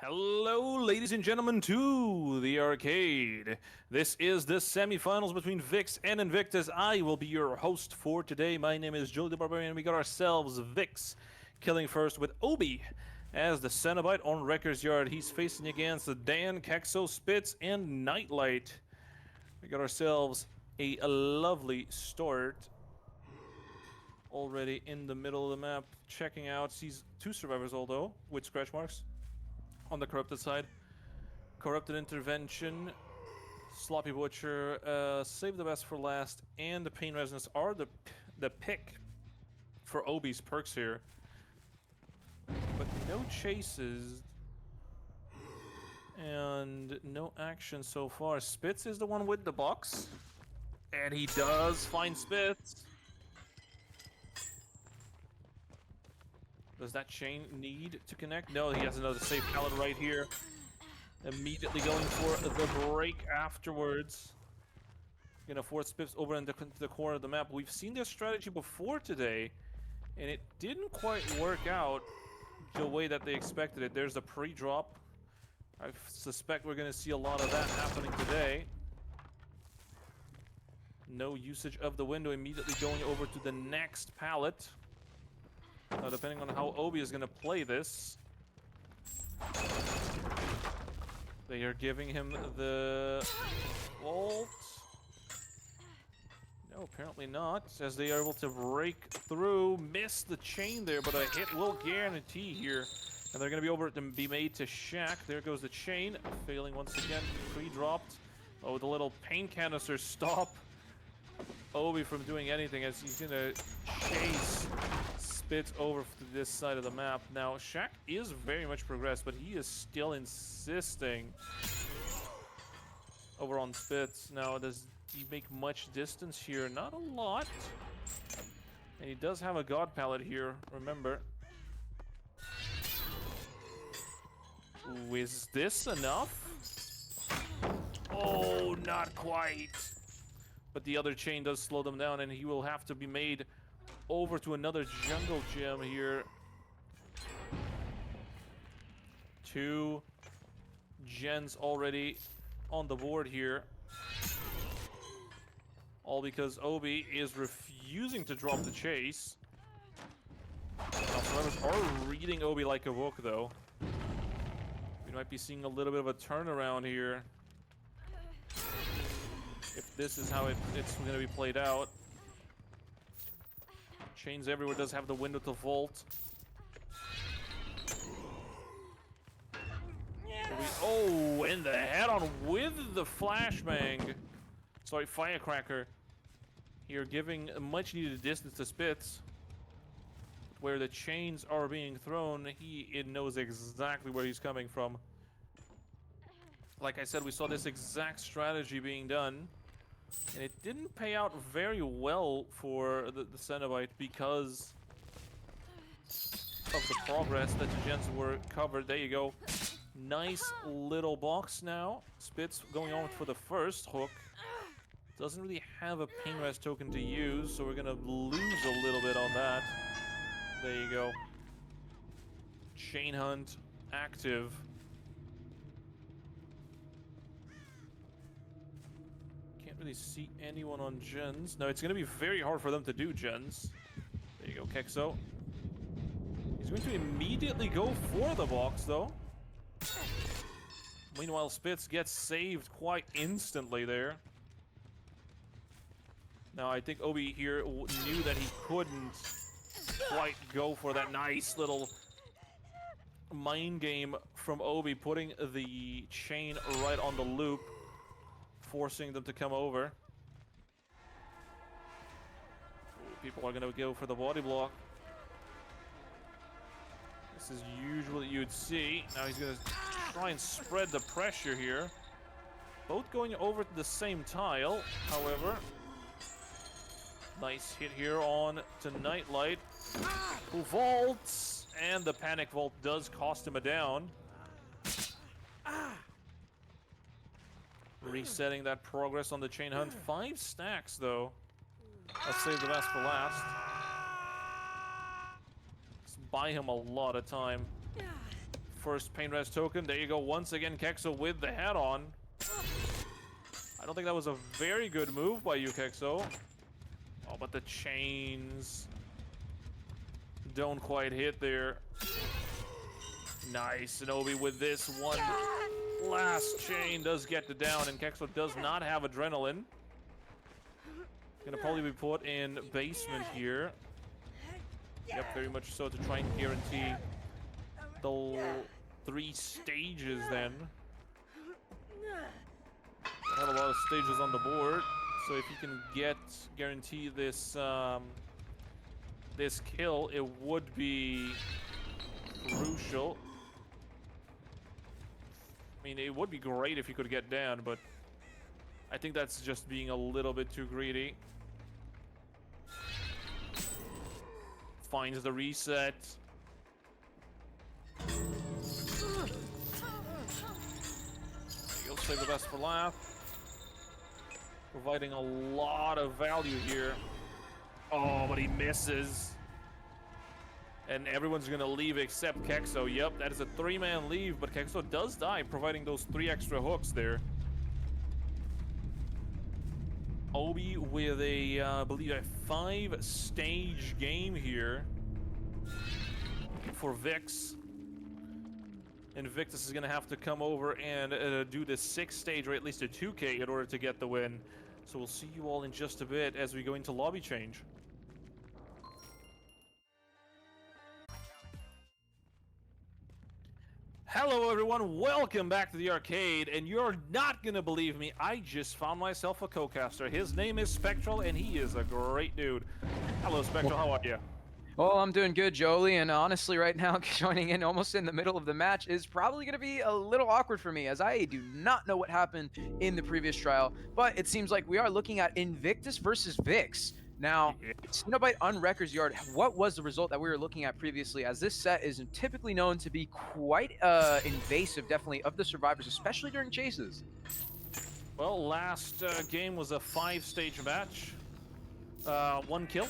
Hello, ladies and gentlemen, to the arcade. This is the semifinals between Vikzz and Invictus. I will be your host for today. My name is Joe the Barbarian. We got ourselves Vikzz killing first with Obi as the Cenobite on Wrecker's Yard. He's facing against the Dan, Kexo, Spitz, and Nightlight. We got ourselves a lovely start. Already in the middle of the map, checking out. Sees two survivors, although, with scratch marks. On the corrupted side, corrupted intervention, sloppy butcher, save the best for last, and the pain resonance are the pick for Obi's perks here. But no chases and no action so far. Spitz is the one with the box, and he does find Spitz. Does that chain need to connect? No, he has another safe pallet right here. Immediately going for the break afterwards. Gonna force Spitz over into the corner of the map. We've seen this strategy before today, and it didn't quite work out the way that they expected it. There's a pre-drop. I suspect we're gonna see a lot of that happening today. No usage of the window, immediately going over to the next pallet. Now, depending on how Obi is going to play this, they are giving him the vault. No, apparently not, as they are able to break through, miss the chain there, but a hit will guarantee here. And they're going to be over to be made to Shack. There goes the chain, failing once again, pre-dropped. Oh, the little pain canister stop Obi from doing anything, as he's going to chase Spitz over to this side of the map. Now, Shack is very much progressed, but he is still insisting over on Spitz. Now, does he make much distance here? Not a lot. And he does have a God Pallet here, remember. Ooh, is this enough? Oh, not quite. But the other chain does slow them down, and he will have to be made over to another jungle gym here. 2 gens already on the board here. All because Obi is refusing to drop the chase. Survivors are reading Obi like a book, though. We might be seeing a little bit of a turnaround here, if this is how it's going to be played out. Chains everywhere, does have the window to vault. Oh, in the head-on with the flashbang. Sorry, firecracker. Here, giving a much-needed distance to Spitz. Where the chains are being thrown, he knows exactly where he's coming from. Like I said, we saw this exact strategy being done. And it didn't pay out very well for the Cenobite because of the progress that the gens were covered. There you go. Nice little box now. Spitz going on for the first hook. Doesn't really have a pain rest token to use, so we're gonna lose a little bit on that. There you go. Chain hunt active. Can't really see anyone on gens. No, it's going to be very hard for them to do gens. There you go, Kexo. He's going to immediately go for the box, though. Meanwhile, Spitz gets saved quite instantly there. Now, I think Obi here knew that he couldn't quite go for that nice little mind game from Obi, putting the chain right on the loop, forcing them to come over. Ooh, people are going to go for the body block. This is usually what you'd see. Now he's going to try and spread the pressure here. Both going over to the same tile, however. Nice hit here on to Nightlight, who vaults, and the panic vault does cost him a down. Resetting that progress on the chain hunt. 5 stacks, though. Let's save the best for last. Let's buy him a lot of time. first pain res token. There you go. Once again, Kexo with the head on. I don't think that was a very good move by you, Kexo. Oh, but the chains don't quite hit there. Nice. Shinobi with this one last chain does get the down, and Kexo does not have adrenaline. Gonna probably be put in basement here. Yep, very much so, to try and guarantee the 3 stages then. I have a lot of stages on the board, so if you can guarantee this this kill, it would be crucial. I mean, it would be great if you could get down, but I think that's just being a little bit too greedy. Finds the reset. He'll save the best for last. Providing a lot of value here. Oh, but he misses. And everyone's gonna leave except Kexo. Yep, that is a 3-man leave, but Kexo does die, providing those 3 extra hooks there. Obi with a, I believe, a 5-stage game here for Vikzz. And Invictus is gonna have to come over and do the 6th stage, or at least a 2K, in order to get the win. So we'll see you all in just a bit as we go into lobby change. Hello everyone, welcome back to the arcade, and you're not gonna believe me, I just found myself a co-caster. His name is Spectral, and he is a great dude. Hello Spectral, how are you? Oh, I'm doing good, Jolie, and honestly right now joining in almost in the middle of the match is probably going to be a little awkward for me, as I do not know what happened in the previous trial, but it seems like we are looking at Invictus versus Vikzz. Now, Cenobite on Wrecker's Yard, what was the result that we were looking at previously, as this set is typically known to be quite invasive, definitely, of the survivors, especially during chases? Well, last game was a 5-stage match. 1 kill,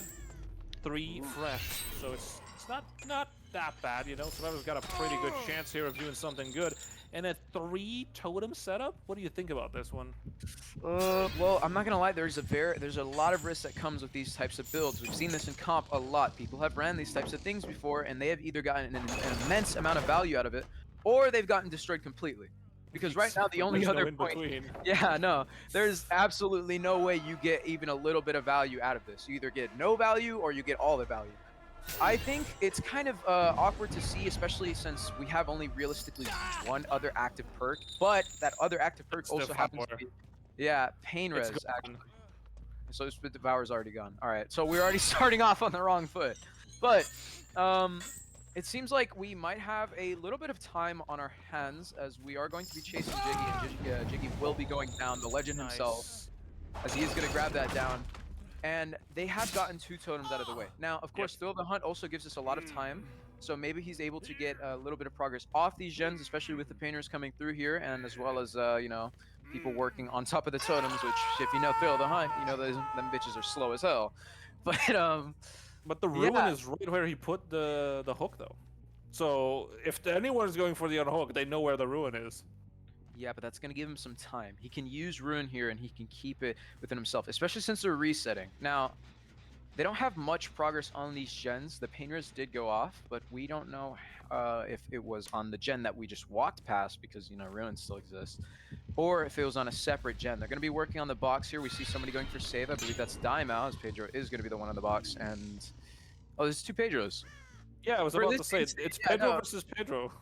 3 fresh, so it's not that bad, you know. Survivor's got a pretty good chance here of doing something good. And a 3 totem setup? What do you think about this one? Well, I'm not gonna lie. There's a lot of risk that comes with these types of builds. We've seen this in comp a lot. People have ran these types of things before, and they have either gotten an immense amount of value out of it, or they've gotten destroyed completely. Because right now the only other point, yeah, no, there's absolutely no way you get even a little bit of value out of this. You either get no value or you get all the value. I think it's kind of awkward to see, especially since we have only realistically 1 other active perk, but that other active perk also happens to be, yeah, pain res, actually. So Spit Devour's already gone. All right, so we're already starting off on the wrong foot. But it seems like we might have a little bit of time on our hands, as we are going to be chasing Jiggy, and Jiggy will be going down, the legend himself, as he is going to grab that down. And they have gotten 2 totems out of the way. Now, of course, Thrill of the Hunt also gives us a lot of time, so maybe he's able to get a little bit of progress off these gens, especially with the painters coming through here, and as well as, you know, people working on top of the totems, which, if you know Thrill of the Hunt, you know them bitches are slow as hell. But the ruin is right where he put the hook, though. So if anyone's going for the unhook, they know where the ruin is. Yeah, but that's going to give him some time. He can use Ruin here, and he can keep it within himself, especially since they're resetting. Now, they don't have much progress on these gens. The painters did go off, but we don't know if it was on the gen that we just walked past, because, you know, Ruin still exists, or if it was on a separate gen. They're going to be working on the box here. We see somebody going for save. I believe that's Daimao, as Pedro is going to be the one on the box. And, oh, there's 2 Pedros. Yeah, I was about to say, it's Pedro versus Pedro.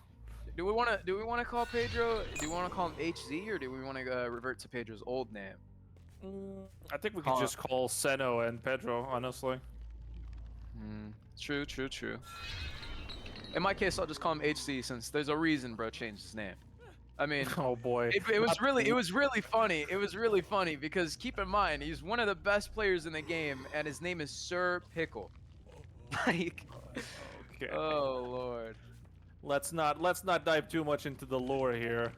Do we want to call Pedro? Do we want to call him HZ, or do we want to revert to Pedro's old name? I think we could just call Seno and Pedro, honestly. True. In my case, I'll just call him HZ, since there's a reason bro changed his name. I mean, oh boy, it was really funny. It was really funny because keep in mind, he's one of the best players in the game, and his name is Sir Pickle. Like, okay. Oh lord. Let's not dive too much into the lore here.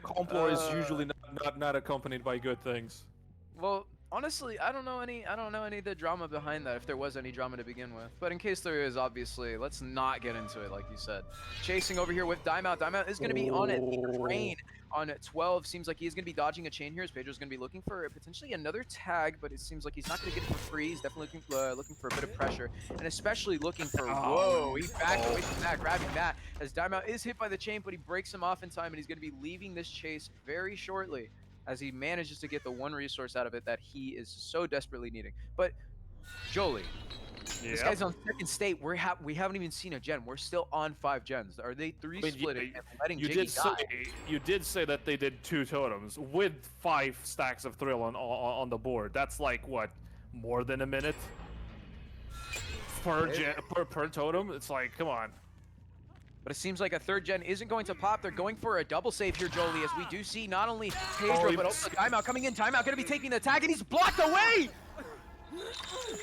Comp lore is usually not accompanied by good things. Well, Honestly, I don't know any of the drama behind that, if there was any drama to begin with. But in case there is, obviously, let's not get into it, like you said. Chasing over here with Dimeout. Dimeout is going to be on it. The train on 12 seems like he's going to be dodging a chain here, as Pedro's going to be looking for potentially another tag, but it seems like he's not going to get it for free. He's definitely looking for a bit of pressure, and especially looking for, whoa, he backed away from that, grabbing that, as Dimeout is hit by the chain, but he breaks him off in time, and he's going to be leaving this chase very shortly, as he manages to get the one resource out of it that he is so desperately needing. But Jolie, this guy's on second state. We haven't even seen a gen. We're still on 5 gens. Are they 3 splitting and letting Jiggy die? You did say that they did 2 totems with 5 stacks of thrill on the board. That's like what, more than a minute per totem? It's like, come on. But it seems like a 3rd gen isn't going to pop. They're going for a double save here, Jolie, as we do see not only Pedro, but also Timeout coming in. Timeout going to be taking the tag, and he's blocked away!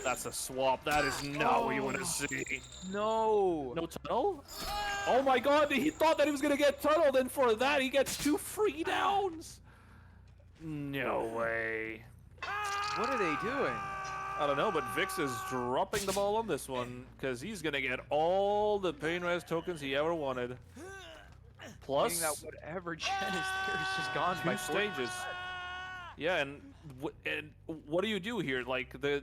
That's a swap. That is not what you want to see. No. No tunnel? Oh my god, he thought that he was going to get tunneled, and for that he gets 2 free downs. No way. What are they doing? I don't know, but Vikzz is dropping the ball on this one, because he's going to get all the pain res tokens he ever wanted. Plus, that whatever gen is there is just gone 2 by stages. Yeah, and what do you do here? Like, the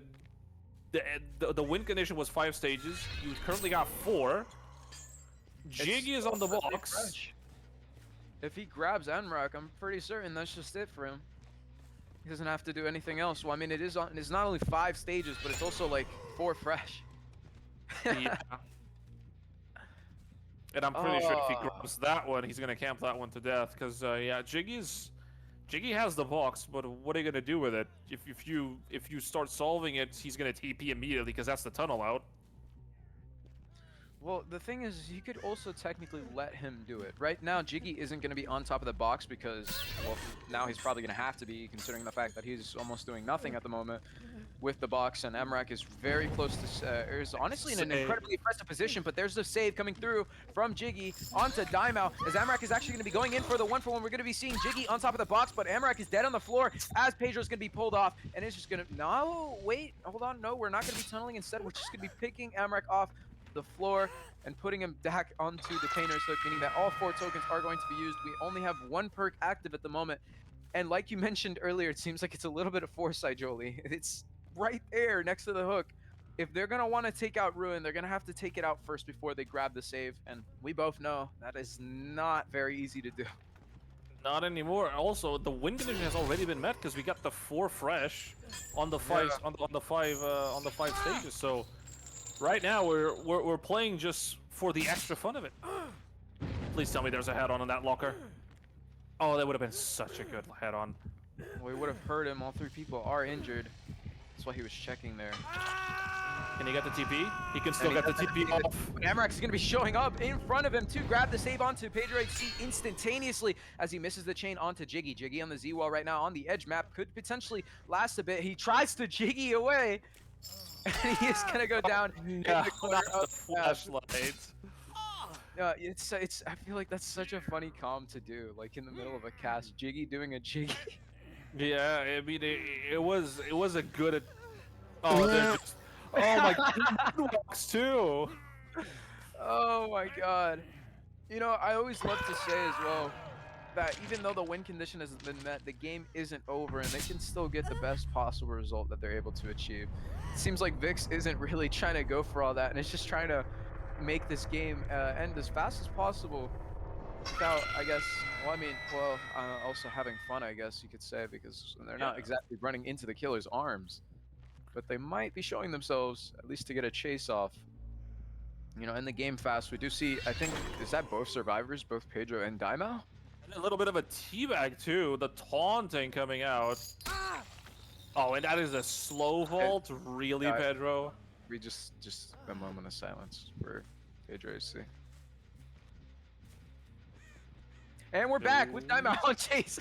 win condition was 5 stages. You currently got 4. Jiggy is on the box. If he grabs Enrock, I'm pretty certain that's just it for him. He doesn't have to do anything else. Well, I mean, it's not only 5 stages, but it's also like 4 fresh. Yeah. And I'm pretty sure if he grabs that one, he's gonna camp that one to death. Cause yeah, Jiggy has the box, but what are you gonna do with it? If you start solving it, he's gonna TP immediately because that's the tunnel out. Well, the thing is, you could also technically let him do it. Right now, Jiggy isn't going to be on top of the box because, well, now he's probably going to have to be, considering the fact that he's almost doing nothing at the moment with the box, and Emrak is very close to, is honestly in an incredibly impressive position, but there's the save coming through from Jiggy onto Daimao, as Emrak is actually going to be going in for the 1-for-1. We're going to be seeing Jiggy on top of the box, but Emrak is dead on the floor as Pedro's going to be pulled off, and it's just going to, no, wait, hold on, no, we're not going to be tunneling. Instead, we're just going to be picking Emrak off the floor and putting him back onto the painter's hook, meaning that all 4 tokens are going to be used. We only have 1 perk active at the moment, and like you mentioned earlier, it seems like it's a little bit of foresight, Jolie. It's right there next to the hook. If they're going to want to take out Ruin, they're going to have to take it out first before they grab the save, and we both know that is not very easy to do. Not anymore. Also, the win condition has already been met because we got the 4 fresh on the 5 on the 5 stages. So right now we're playing just for the extra fun of it. Please tell me there's a head-on that locker. Oh, that would have been such a good head-on. We would have hurt him. All 3 people are injured. That's why he was checking there. Can he get the TP? He can still get the TP off. Amrex is going to be showing up in front of him to grab the save onto Pedro HC instantaneously as he misses the chain onto Jiggy. Jiggy on the Z wall right now on the edge map could potentially last a bit. He tries to Jiggy away. And he is gonna go down in the corner of the flashlight. I feel like that's such a funny comm to do, like in the middle of a cast, Jiggy doing a Jiggy. Yeah, I mean it was a good. Oh, they're just. Oh my god, walks too. Oh my god. You know, I always love to say as well that even though the win condition hasn't been met, the game isn't over and they can still get the best possible result that they're able to achieve. It seems like Vikzz isn't really trying to go for all that, and it's just trying to make this game end as fast as possible without, I guess, also having fun, I guess you could say, because they're not exactly running into the killer's arms, but they might be showing themselves at least to get a chase off. You know, in the game fast, we do see, I think, is that both survivors, both Pedro and Daimao? And a little bit of a teabag too, the taunting coming out. Oh, and that is a slow vault, really, Pedro? We just a moment of silence for Pedro HC. And we're back with Daimao on chase.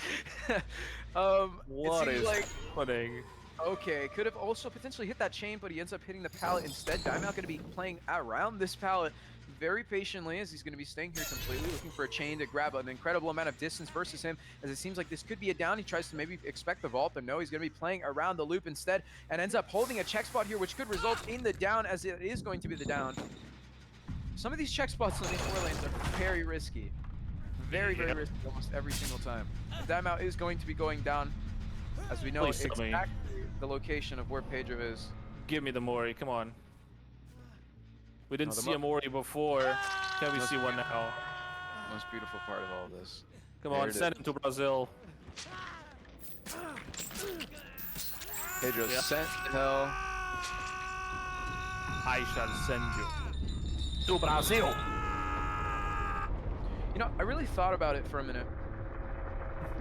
What is happening? Okay, could have also potentially hit that chain, but he ends up hitting the pallet instead. Daimao going to be playing around this pallet. very patiently, as he's going to be staying here completely, looking for a chain to grab an incredible amount of distance versus him, as it seems like this could be a down. He tries to maybe expect the vault, but no, he's going to be playing around the loop instead, and ends up holding a check spot here, which could result in the down, as it is going to be the down. Some of these check spots in the 4 lanes are very risky. Very risky almost every single time. The timeout is going to be going down, as we know exactly the location of where Pedro is. Give me the Mori, come on. We didn't see a Mori before. Can we see one now? Most beautiful part of all of this. Come on, send him to Brazil. Pedro sent to hell. I shall send you to Brazil. You know, I really thought about it for a minute.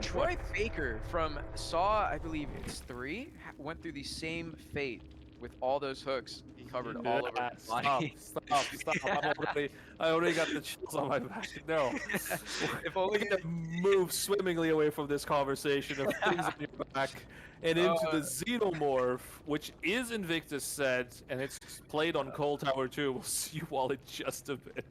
Troy Faker from Saw, I believe it's 3, went through the same fate with all those hooks. He covered all over his body. Stop. I already got the chills on my back. No. If only we can move swimmingly away from this conversation of things on your back and into the Xenomorph, which is Invictus set, and it's played on Cold Tower 2. We'll see you all in just a bit.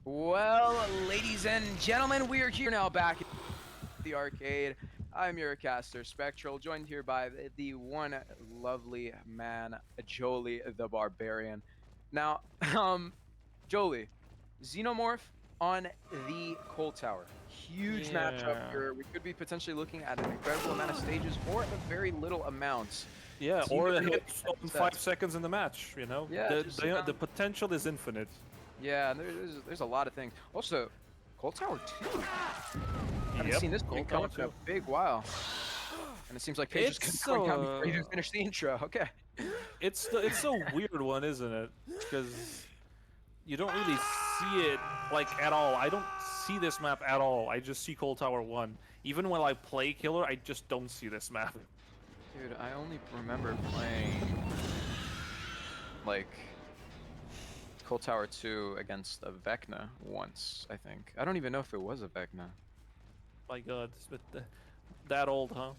Well, ladies and gentlemen, we are here now back at the arcade. I'm your caster, Spectral, joined here by the one lovely man, Jolie the Barbarian. Now, Jolie, Xenomorph on the Cold Tower. Huge matchup here. We could be potentially looking at an incredible amount of stages or a very little amount. Yeah, or a hit in 5 seconds in the match, you know? Yeah, the potential is infinite. Yeah, and there's a lot of things. Also, Cold Tower 2. I haven't seen this build come up in a big while. And it seems like Paige is going down before you finish the intro. Okay. It's a weird one, isn't it? Because you don't really see it, like, at all. I don't see this map at all. I just see Cold Tower 1. Even when I play Killer, I just don't see this map. Dude, I only remember playing, like, Cold Tower 2 against a Vecna once, I think. I don't even know if it was a Vecna. My god, but that old, huh?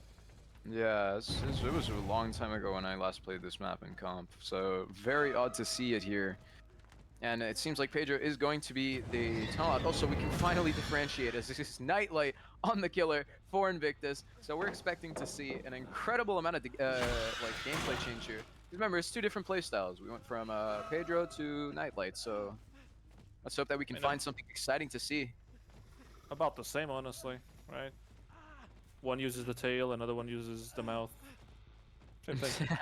Yeah, it was a long time ago when I last played this map in comp, so very odd to see it here. And it seems like Pedro is going to be the tunnel out. Also, we can finally differentiate as this is Nightlight on the Killer for Invictus, so we're expecting to see an incredible amount of like gameplay change here. Remember, it's 2 different playstyles. We went from Pedro to Nightlight, so let's hope that we can find something exciting to see. About the same, honestly, right? One uses the tail, another one uses the mouth. Same thing.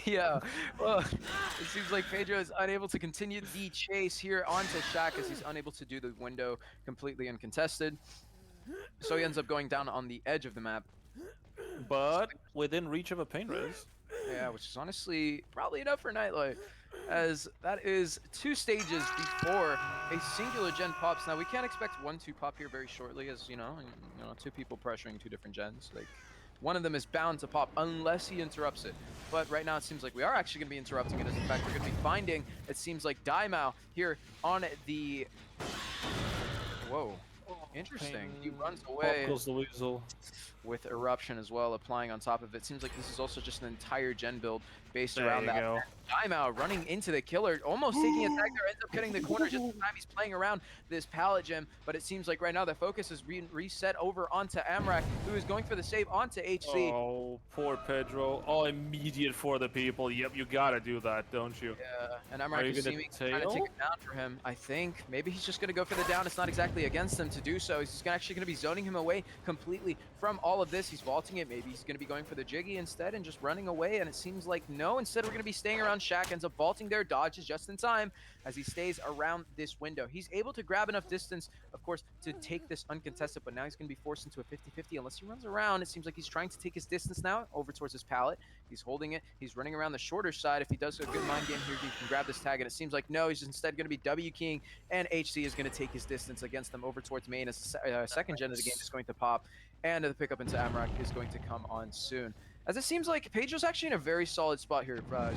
Yeah. Well, it seems like Pedro is unable to continue the chase here onto Shaq, as he's unable to do the window completely uncontested. So he ends up going down on the edge of the map. But within reach of a pain res. Yeah, which is honestly probably enough for Nightlight, as that is 2 stages before a singular gen pops. Now we can't expect 1-2 pop here very shortly, as you know, 2 people pressuring 2 different gens. Like, one of them is bound to pop unless he interrupts it. But right now it seems like we are actually going to be interrupting it, as in fact we're going to be finding, it seems like, Daimao here on the... Whoa. Interesting. He runs away. Pop goes the weasel. With Eruption as well applying on top of it. Seems like this is also just an entire gen build based around that. Daimao running into the Killer, almost taking a tag there, ends up getting the corner just in time. He's playing around this pallet gem, but it seems like right now the focus is reset over onto Amrak, who is going for the save onto HC. Oh, poor Pedro. Oh, immediate for the people. Yep, you gotta do that, don't you? Yeah, and Amrak is seeming to trying to take it down for him. I think maybe he's just gonna go for the down. It's not exactly against him to do so. He's just actually gonna be zoning him away completely from all of this. He's vaulting it. Maybe he's gonna be going for the Jiggy instead and just running away, and it seems like no. Instead, we're gonna be staying around Shaq, ends up vaulting their dodges just in time as he stays around this window. He's able to grab enough distance, of course, to take this uncontested, but now he's going to be forced into a 50-50 unless he runs around. It seems like he's trying to take his distance now over towards his pallet. He's holding it. He's running around the shorter side. If he does a good mind game here, he can grab this tag, and it seems like no, he's instead going to be W keying, and HC is going to take his distance against them over towards main as the second gen of the game is going to pop, and the pickup into Amrak is going to come on soon. As it seems like Pedro's actually in a very solid spot here, Joey.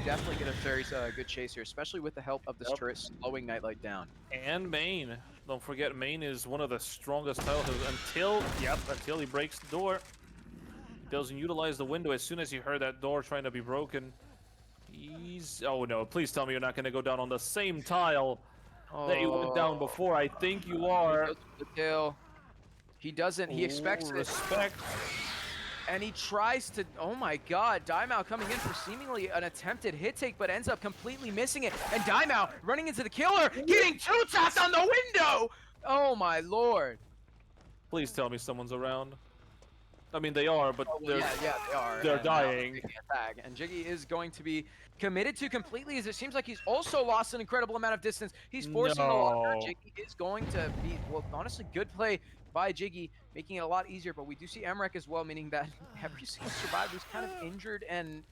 Definitely get a very good chase here, especially with the help of this turret slowing Nightlight down. And main. Don't forget, main is one of the strongest titles until he breaks the door. doesn't utilize the window as soon as he heard that door trying to be broken. He's... Oh no, please tell me you're not going to go down on the same tile that you went down before. I think you are. He goes for the tail. He doesn't. He expects it. Respect. And he tries to, oh my god, Daimao coming in for seemingly an attempted hit take, but ends up completely missing it. And Daimao running into the killer, getting two taps on the window! Oh my lord. Please tell me someone's around. I mean, they are, but they're... Yeah, they are. They're dying. Attack. And Jiggy is going to be committed to completely, as it seems like he's also lost an incredible amount of distance. He's forcing a lot. Jiggy is going to be, well, honestly, good play by Jiggy, making it a lot easier, but we do see Emrek as well, meaning that every single survivor is kind of injured and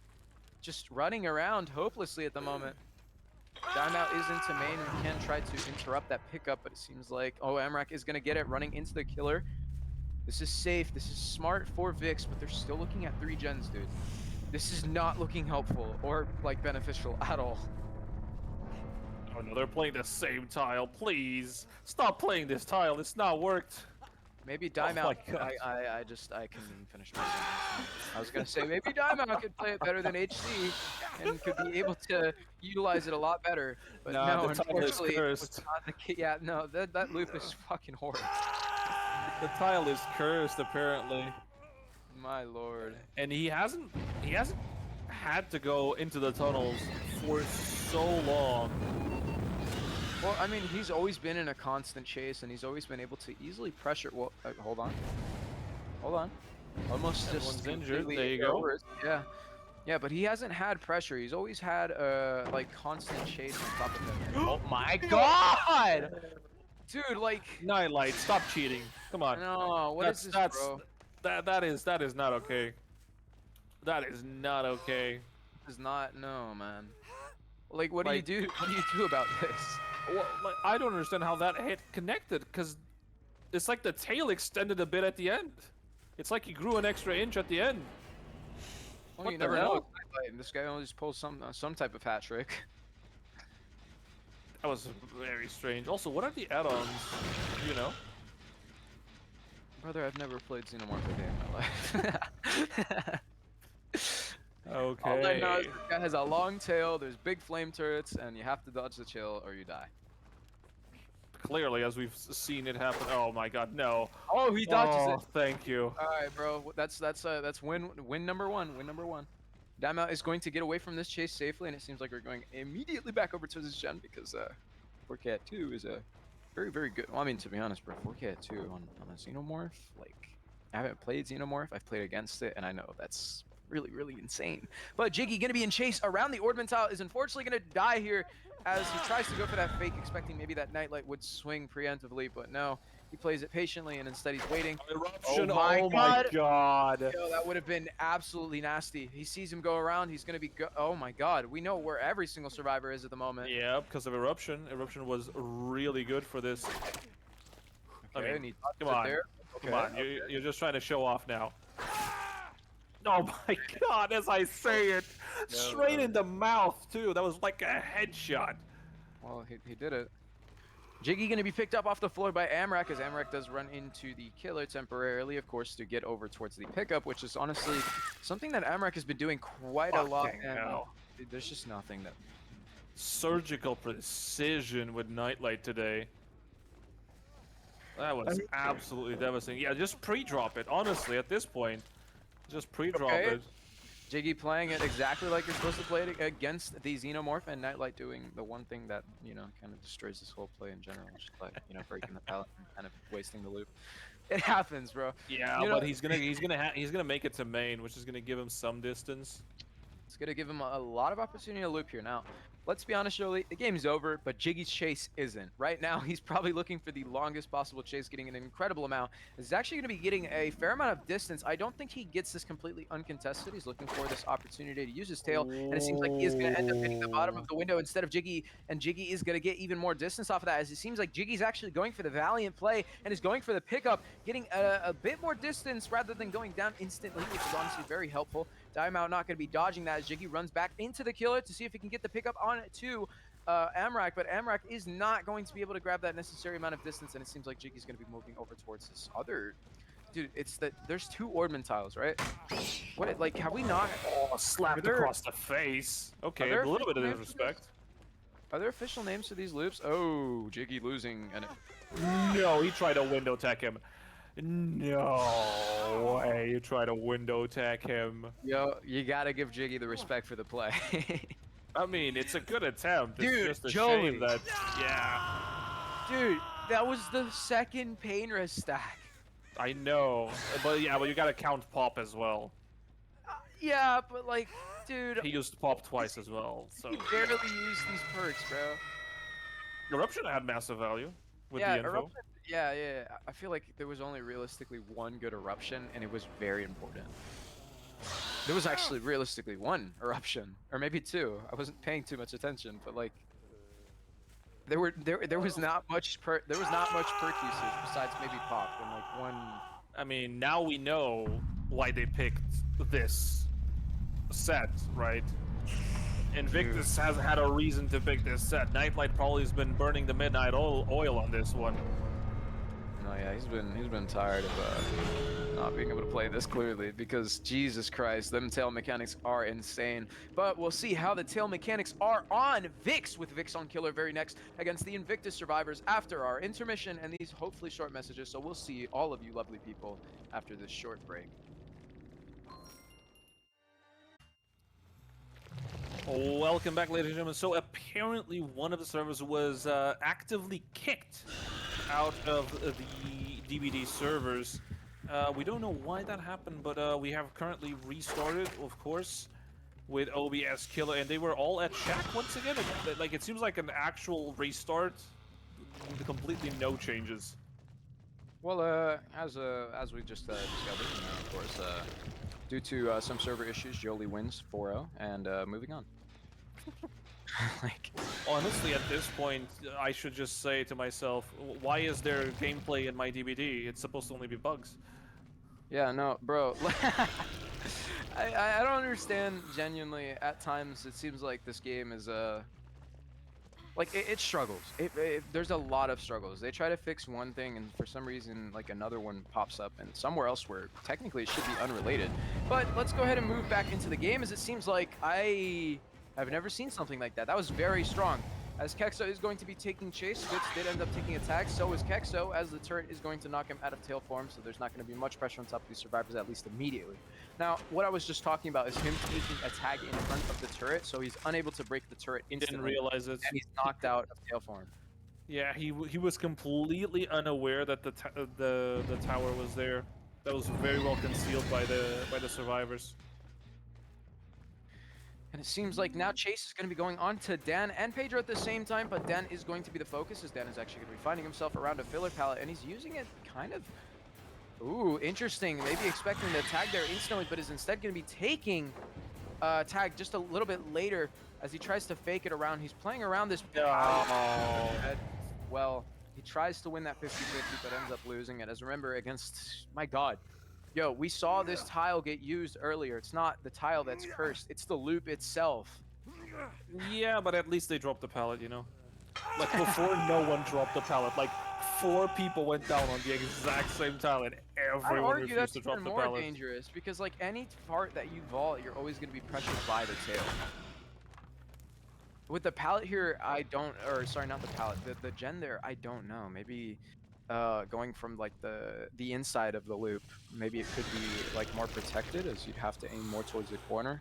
just running around hopelessly at the moment. Daimao is into main and can try to interrupt that pickup, but it seems like, oh, Emrek is going to get it running into the killer. This is safe, this is smart for Vikzz, but they're still looking at 3 gens, dude. This is not looking helpful or, like, beneficial at all. Oh no, they're playing the same tile, please. Stop playing this tile, it's not worked. Maybe Daimao, I can finish my sentence. I was gonna say maybe Daimao could play it better than HC and could be able to utilize it a lot better. But no, unfortunately, it's not the case. Yeah, no, that loop is fucking horrible. The tile is cursed, apparently. My lord. And he hasn't had to go into the tunnels for so long. Well, I mean, he's always been in a constant chase, and he's always been able to easily pressure. Well, hold on. Almost just injured. There you go. Yeah, yeah, but he hasn't had pressure. He's always had like constant chase on top of him. Oh my god, dude! Like Nightlight, stop cheating. Come on. No, what is this, bro? That is not okay. That is not okay. This is not. No, man. Like, what do you do? What do you do about this? Well, like, I don't understand how that hit connected, because it's like the tail extended a bit at the end. It's like he grew an extra inch at the end. Well, what you never hell? know. This guy always pulls some type of hat trick. That was very strange. Also, what are the add-ons? You know? Brother, I've never played Xenomorph a day in my life. Okay. All I know is this guy has a long tail, there's big flame turrets, and you have to dodge the chill or you die. Clearly, as we've seen it happen. Oh my god, no. Oh, he dodges it. Thank you. Alright, bro. That's win number one. Win number 1. Daimao is going to get away from this chase safely, and it seems like we're going immediately back over to this gen because 4K at 2 is a very, very good. Well, I mean, to be honest, bro, 4K at 2 on a Xenomorph, like, I haven't played Xenomorph, I've played against it, and I know that's really, really insane. But Jiggy gonna be in chase around the Ordman tile, is unfortunately gonna die here as he tries to go for that fake, expecting maybe that Nightlight would swing preemptively, but no. He plays it patiently, and instead he's waiting. Eruption, oh my god. Yo, that would have been absolutely nasty. He sees him go around, he's gonna be oh my god. We know where every single survivor is at the moment. Yeah, because of Eruption. Eruption was really good for this. Okay, I mean, come on. Okay. Come on, you're just trying to show off now. Oh my god, as I say it. Straight in the mouth, too. That was like a headshot. Well, he did it. Jiggy going to be picked up off the floor by Amrak, as Amrak does run into the killer temporarily, of course, to get over towards the pickup, which is honestly something that Amrak has been doing quite a lot. And there's just nothing that... Surgical precision with Nightlight today. That was absolutely devastating. Yeah, just pre-drop it, honestly, at this point. Just pre-drop it. Jiggy playing it exactly like you're supposed to play it against the Xenomorph, and Nightlight doing the one thing that, you know, kind of destroys this whole play in general, just like, you know, breaking the pallet and kind of wasting the loop. It happens, bro. Yeah, but he's gonna make it to main, which is gonna give him some distance. It's gonna give him a lot of opportunity to loop here. Now, let's be honest, Jolie, the game's over, but Jiggy's chase isn't. Right now, he's probably looking for the longest possible chase, getting an incredible amount. He's actually going to be getting a fair amount of distance. I don't think he gets this completely uncontested. He's looking for this opportunity to use his tail, and it seems like he is going to end up hitting the bottom of the window instead of Jiggy, and Jiggy is going to get even more distance off of that, as it seems like Jiggy's actually going for the valiant play and is going for the pickup, getting a bit more distance rather than going down instantly, which is honestly very helpful. Daimao not going to be dodging that as Jiggy runs back into the killer to see if he can get the pickup on it to Amrak, but Amrak is not going to be able to grab that necessary amount of distance, and it seems like Jiggy's going to be moving over towards this other dude, it's that there's 2 Ordman tiles, right? What, like, have we not? Oh, slapped there- across the face. Okay, there a little bit of official names for disrespect. Are there official names to these loops? Oh, Jiggy losing, and No, he tried to window tech him. No way, you try to window tech him. yo, you gotta give Jiggy the respect for the play. I mean, it's a good attempt. It's Dude, just a Joey. shame that, yeah, Dude, that was the 2nd pain rest stack. I know. But yeah, but you gotta count Pop as well. Yeah, but like, dude, He used Pop twice as well, so. he barely used these perks, bro. Eruption had massive value with Yeah, the info. eruption. Yeah. I feel like there was only realistically 1 good eruption, and it was very important. There was actually realistically 1 eruption, or maybe 2. I wasn't paying too much attention, but like, there was not much perk usage besides maybe Pop and like 1. I mean, now we know why they picked this set, right? Invictus has had a reason to pick this set. Nightlight probably has been burning the midnight oil on this one. Oh yeah, he's been tired of not being able to play this clearly because Jesus Christ, them tail mechanics are insane. But we'll see how the tail mechanics are on Vikzz with Vikzz on Killer very next against the Invictus survivors after our intermission and these hopefully short messages. So we'll see all of you lovely people after this short break. Welcome back, ladies and gentlemen. So apparently one of the servers was actively kicked out of the DBD servers. We don't know why that happened, but we have currently restarted, of course, with OBS Killer, and they were all at Shack once again. Like, it seems like an actual restart, completely no changes. Well, as we just discovered, of course, due to some server issues, Jolie wins 4-0, and moving on. Like, honestly, at this point, I should just say to myself, why is there gameplay in my DVD? It's supposed to only be bugs. Yeah, no, bro. I don't understand, genuinely. At times, it seems like this game is, like, it struggles. There's a lot of struggles. They try to fix one thing, and for some reason, like, another one pops up, and somewhere else where technically it should be unrelated. But let's go ahead and move back into the game, as it seems like I've never seen something like that. That was very strong. As Kexo is going to be taking chase, Vikzz did end up taking a tag, so is Kexo, as the turret is going to knock him out of tail form, so there's not going to be much pressure on top of these survivors, at least immediately. Now, what I was just talking about is him taking a tag in front of the turret, so he's unable to break the turret instantly. Didn't realize it. And he's knocked out of tail form. Yeah, he was completely unaware that the tower was there. That was very well concealed by the survivors. And it seems like now Chase is going to be going on to Dan and Pedro at the same time, but Dan is going to be the focus, as Dan is actually going to be finding himself around a filler pallet, and he's using it kind of... Ooh, interesting. Maybe expecting the tag there instantly, but is instead going to be taking tag just a little bit later as he tries to fake it around. He's playing around this... Oh. Well, he tries to win that 50-50, but ends up losing it. As remember, against... My God. Yo, we saw this tile get used earlier. It's not the tile that's cursed. It's the loop itself. Yeah, but at least they dropped the pallet, you know? Like, before no one dropped the pallet. Like, 4 people went down on the exact same tile, and everyone refused to drop the pallet. That's more dangerous, because, like, any part that you vault, you're always going to be pressured by the tail. With the pallet here, I don't... Or, sorry, not the pallet. The gen there, I don't know. Maybe... going from like the inside of the loop, maybe it could be like more protected, as you'd have to aim more towards the corner,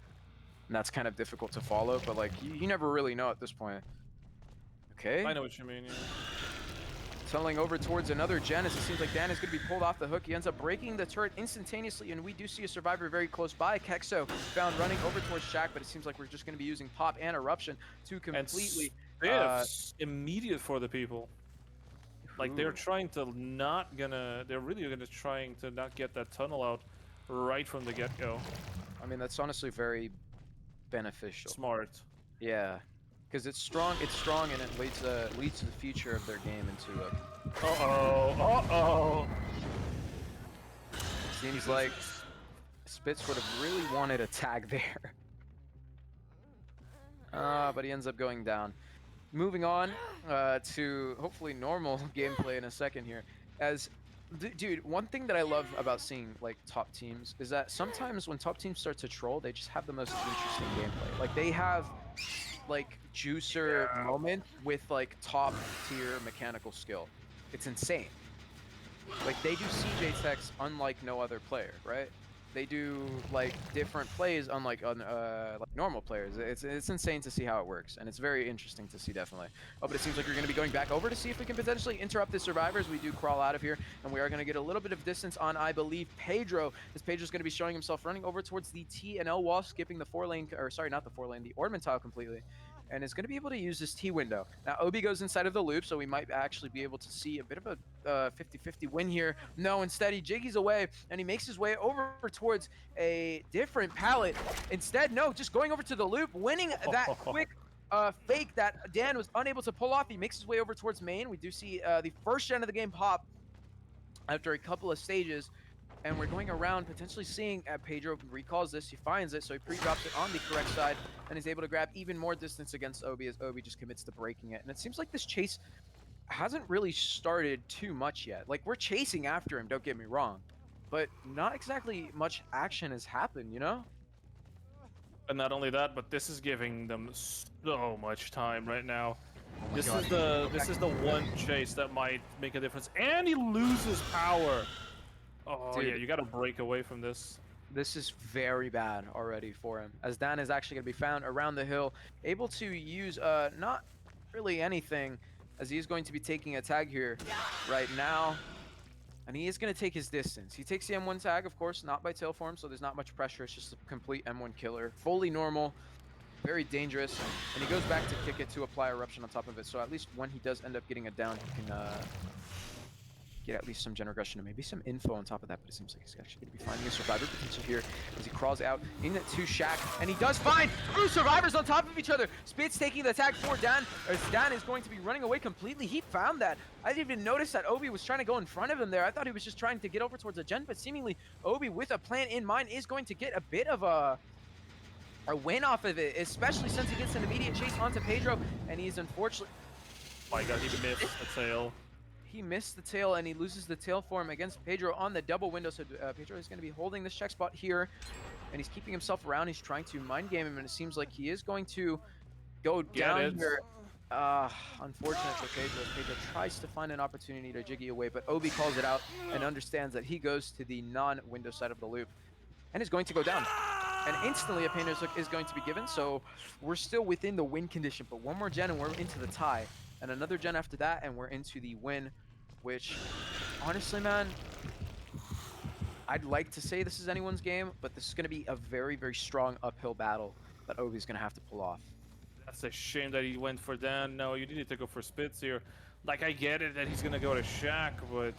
and that's kind of difficult to follow, but like you never really know at this point. Okay, I know what you mean, yeah. tunneling over towards another gen, as it seems like Dan is going to be pulled off the hook. He ends up breaking the turret instantaneously, and we do see a survivor very close by. Kexo found running over towards Shack, but it seems like we're just going to be using Pop and Eruption to completely immediate for the people. Like, they're trying to they're really trying to not get that tunnel out right from the get-go. I mean, that's honestly very beneficial. Smart. Yeah, because it's strong, and it leads to the future of their game into a... Uh-oh. Seems like Spitz would have really wanted a tag there. But he ends up going down. Moving on to hopefully normal gameplay in a second here, as Dude, one thing that I love about seeing like top teams is that sometimes when top teams start to troll, they just have the most interesting gameplay. Like they have like juicer Yeah. moment with like top tier mechanical skill. It's insane. Like they do CJ techs unlike no other player, right? They do like different plays unlike like normal players. It's insane to see how it works, and it's very interesting to see definitely. Oh, but it seems like we're going to be going back over to see if we can potentially interrupt the survivors. We do crawl out of here, and we are going to get a little bit of distance on, I believe, Pedro. As Pedro's going to be showing himself running over towards the T and L wall, skipping the 4-lane, or sorry, not the 4-lane, the ornament tile completely, and is going to be able to use this T window. Now, Obi goes inside of the loop, so we might actually be able to see a bit of a 50-50 win here. No, instead he jiggies away, and he makes his way over towards a different pallet. Instead, no, just going over to the loop, winning that quick fake that Dan was unable to pull off. He makes his way over towards main. We do see the first gen of the game pop after a couple of stages. And we're going around potentially seeing Pedro recalls this. He finds it, so he pre-drops it on the correct side and is able to grab even more distance against Obi as Obi just commits to breaking it. And it seems like this chase hasn't really started too much yet. Like, we're chasing after him, don't get me wrong, but not exactly much action has happened, you know? And not only that, but this is giving them so much time right now. Oh This God. is the one chase that might make a difference. And he loses power. Oh Dude. yeah, you gotta break away from this. This is very bad already for him, as Dan is actually going to be found around the hill, able to use not really anything, as he is going to be taking a tag here right now. And he is going to take his distance. He takes the M1 tag, of course, not by tail form, so there's not much pressure. It's just a complete M1 killer. Fully normal, very dangerous. And he goes back to kick it to apply eruption on top of it. So at least when he does end up getting it down, he can get at least some gen regression and maybe some info on top of that. But it seems like he's actually going to be finding a survivor potential here as he crawls out into Shack. And he does find 2 survivors on top of each other. Spitz taking the tag for Dan, as Dan is going to be running away completely. He found that. I didn't even notice that Obi was trying to go in front of him there. I thought he was just trying to get over towards a gen, but seemingly Obi, with a plan in mind, is going to get a bit of a win off of it, especially since he gets an immediate chase onto Pedro, and he's unfortunately... Oh my God, he missed the tail. He missed the tail, and he loses the tail form against Pedro on the double window. So Pedro is going to be holding this check spot here, and he's keeping himself around. He's trying to mind game him, and it seems like he is going to go down here. Unfortunate for Pedro. Pedro tries to find an opportunity to jiggy away, but Obi calls it out and understands that he goes to the non-window side of the loop and is going to go down. And instantly a painter's hook is going to be given, so we're still within the win condition, but one more gen and we're into the tie. And another gen after that, and we're into the win, which, honestly, man, I'd like to say this is anyone's game, but this is going to be a very, very strong uphill battle that Obi's going to have to pull off. That's a shame that he went for Dan. No, you needed to go for Spitz here. Like, I get it that he's gonna go to Shack, but...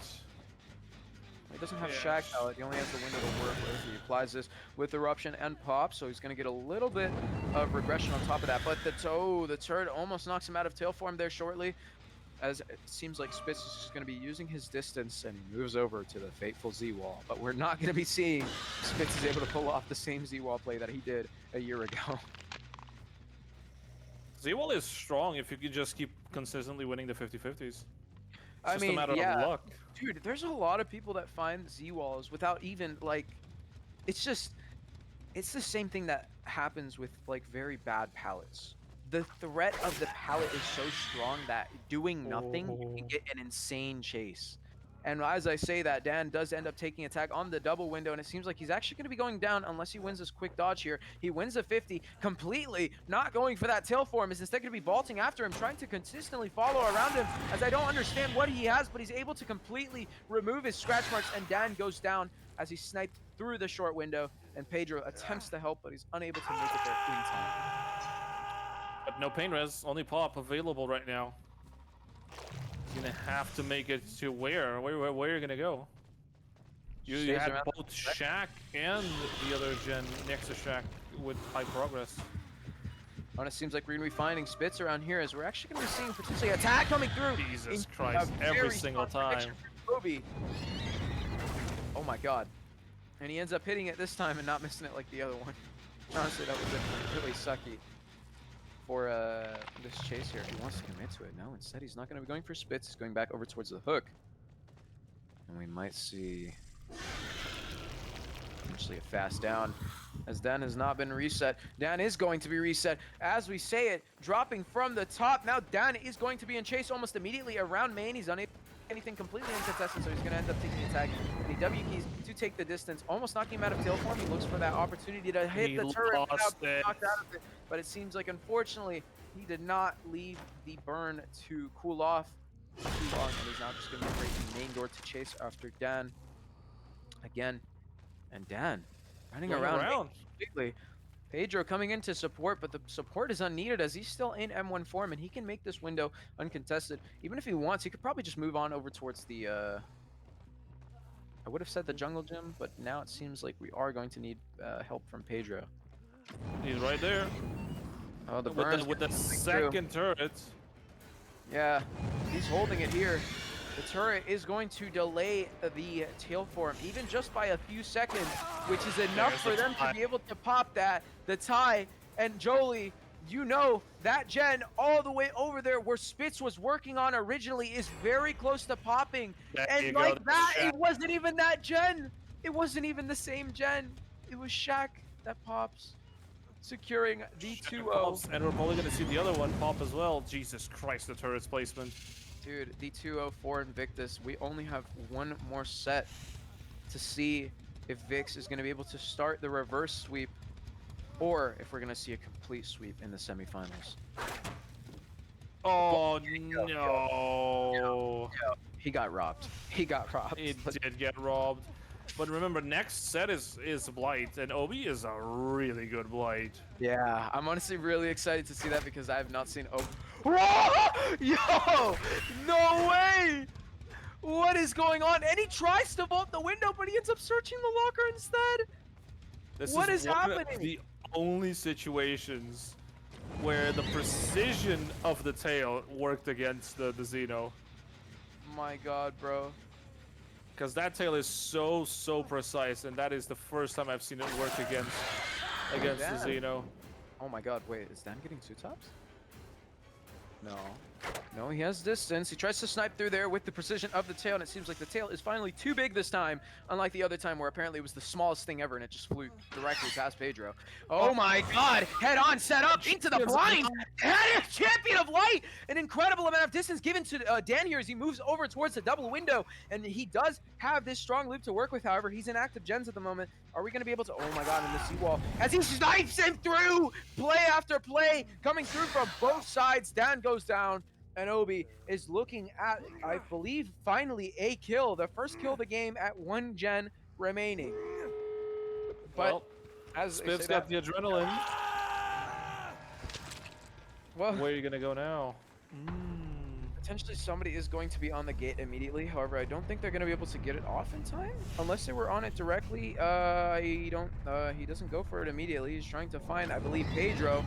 He doesn't have Shack palette, he only has the window to work with. He applies this with Eruption and Pop, so he's going to get a little bit of regression on top of that. But the turret almost knocks him out of tail form there shortly, as it seems like Spitz is just going to be using his distance, and he moves over to the fateful Z-Wall. But we're not going to be seeing Spitz is able to pull off the same Z-Wall play that he did a year ago. Z-Wall is strong if you can just keep consistently winning the 50-50s. I mean, just a matter yeah. of luck. Dude, there's a lot of people that find Z-Walls without even, like, it's the same thing that happens with, like, very bad palettes. The threat of the palette is so strong that doing nothing, you can get an insane chase. And as I say that, Dan does end up taking a tag on the double window, and it seems like he's actually going to be going down unless he wins this quick dodge here. He wins the 50, completely not going for that tail form, is instead going to be vaulting after him, trying to consistently follow around him, as I don't understand what he has, but he's able to completely remove his scratch marks, and Dan goes down as he's sniped through the short window, and Pedro attempts to help, but he's unable to make it there in time. But no pain res, only Pop available right now. He's gonna have to make it to where? Where are you gonna go? You had both Shack and the other gen next to Shack with high progress. And it seems like we're gonna be finding Spitz around here, as we're actually gonna be seeing potentially an attack coming through. Jesus Christ, every single time. Obi. Oh my God. And he ends up hitting it this time and not missing it like the other one. Honestly, that would have been really sucky for this chase here. He wants to commit to it. No, instead he's not going to be going for Spitz. He's going back over towards the hook. And we might see potentially a fast down, as Dan has not been reset. Dan is going to be reset as we say it, dropping from the top. Now Dan is going to be in chase almost immediately around main. He's unable to do anything completely uncontested, so he's going to end up taking the attack. And he W keys to take the distance, almost knocking him out of tail form. He looks for that opportunity to hit the turret without being knocked out of it. But it seems like, unfortunately, he did not leave the burn to cool off too long, and he's now just going to be breaking main door to chase after Dan again. And Dan running around completely. Pedro coming in to support, but the support is unneeded as he's still in M1 form, and he can make this window uncontested. Even if he wants, he could probably just move on over towards the I would have said the jungle gym, but now it seems like we are going to need help from Pedro. He's right there. Oh, the burns with the second turret. Yeah, he's holding it here. The turret is going to delay the tail form, even just by a few seconds, which is enough for them to be able to pop that. The tie, and Jolie, you know, that gen all the way over there where Spitz was working on originally is very close to popping. And like that, it wasn't even that gen. It wasn't even the same gen. It was Shaq that pops, securing the 2-0. And we're probably going to see the other one pop as well. Jesus Christ, the turret's placement. Dude, the 2-0 for Invictus. We only have one more set to see if Vikzz is going to be able to start the reverse sweep, or if we're going to see a complete sweep in the semifinals. Oh, no. He got robbed. He got robbed. He did get robbed. But remember, next set is Blight, and Obi is a really good Blight. Yeah, I'm honestly really excited to see that because I have not seen Obi. Yo! No way! What is going on? And he tries to vault the window, but he ends up searching the locker instead. What is happening? One of the only situations where the precision of the tail worked against the Xeno. My God, bro. Because that tail is so precise, and that is the first time I've seen it work against the Xeno. Oh my God, wait, is Dan getting two tops? No. No, he has distance. He tries to snipe through there with the precision of the tail, and it seems like the tail is finally too big this time, unlike the other time where apparently it was the smallest thing ever and it just flew directly past Pedro. Oh my God! Head on, set up into the blind! Champion of Light! An incredible amount of distance given to Dan here as he moves over towards the double window, and he does have this strong loop to work with. However, he's in active gens at the moment. Are we going to be able to? Oh my God! In the seawall as he snipes him through, play after play coming through from both sides. Dan goes down. And Obi is looking at, I believe, finally a kill. The first kill of the game at 1 gen remaining. But well, as Spitz got the adrenaline. Well, where are you gonna go now? Potentially somebody is going to be on the gate immediately. However, I don't think they're going to be able to get it off in time unless they were on it directly. He doesn't go for it immediately. He's trying to find, I believe, Pedro.